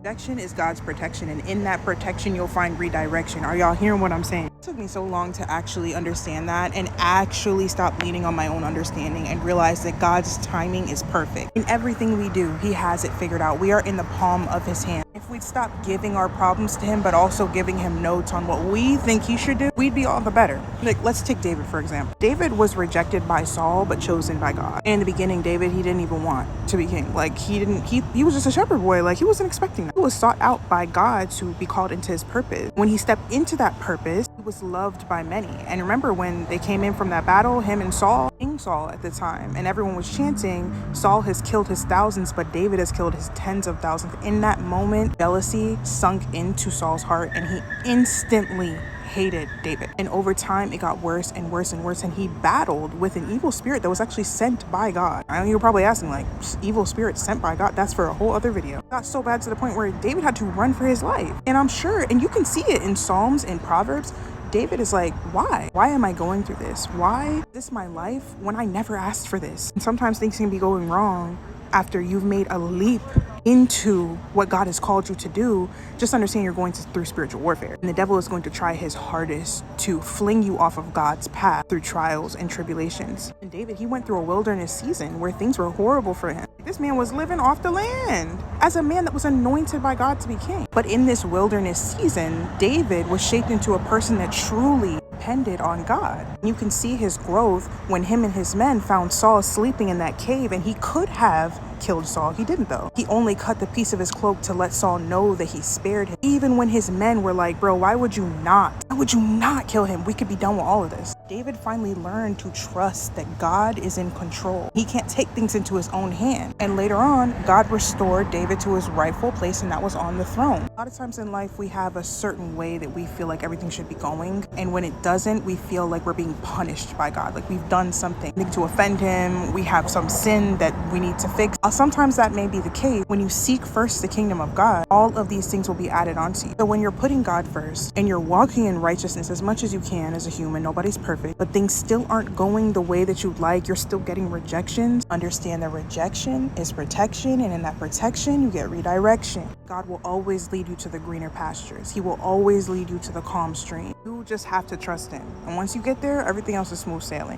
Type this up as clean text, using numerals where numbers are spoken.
Rejection is God's protection, and in that protection, you'll find redirection. Are y'all hearing what I'm saying? It took me so long to actually understand that and actually stop leaning on my own understanding and realize that God's timing is perfect. In everything we do, He has it figured out. We are in the palm of His hand. If we'd stop giving our problems to Him, but also giving Him notes on what we think He should do, we'd be all the better. Like, let's take David, for example. David was rejected by Saul, but chosen by God. And in the beginning, David, he didn't even want to be king. Like, he was just a shepherd boy. Like, he wasn't expecting that. He was sought out by God to be called into His purpose. When he stepped into that purpose, he was loved by many. And remember when they came in from that battle, him and Saul, King Saul at the time, and everyone was chanting, Saul has killed his thousands, but David has killed his tens of thousands. In that moment, jealousy sunk into Saul's heart, and he instantly hated David. And over time, it got worse and worse and worse, and he battled with an evil spirit that was actually sent by God. I know you're probably asking, like, evil spirit sent by God? That's for a whole other video. It got so bad to the point where David had to run for his life. And I'm sure, and you can see it in Psalms and Proverbs, David is like, why? Why am I going through this? Why is this my life when I never asked for this? And sometimes things can be going wrong after you've made a leap into what God has called you to do. Just understand you're going through spiritual warfare, and the devil is going to try his hardest to fling you off of God's path through trials and tribulations. And David, he went through a wilderness season where things were horrible for him. This man was living off the land as a man that was anointed by God to be king. But in this wilderness season, David was shaped into a person that truly depended on God. You can see his growth when him and his men found Saul sleeping in that cave, and he could have killed Saul. He didn't, though. He only cut the piece of his cloak to let Saul know that he spared him. Even when his men were like, bro, why would you not kill him? We could be done with all of this. David finally learned to trust that God is in control. He can't take things into his own hand. And later on, God restored David to his rightful place, and that was on the throne. A lot of times in life, we have a certain way that we feel like everything should be going. And when it doesn't, we feel like we're being punished by God. Like we've done something to offend Him. We have some sin that we need to fix. Sometimes that may be the case. When you seek first the kingdom of God, all of these things will be added onto you. So when you're putting God first and you're walking in righteousness as much as you can as a human, nobody's perfect, but things still aren't going the way that you'd like, you're still getting rejections, understand that rejection is protection, and in that protection, you get redirection. God will always lead you to the greener pastures. He will always lead you to the calm stream. You just have to trust Him. And once you get there, everything else is smooth sailing.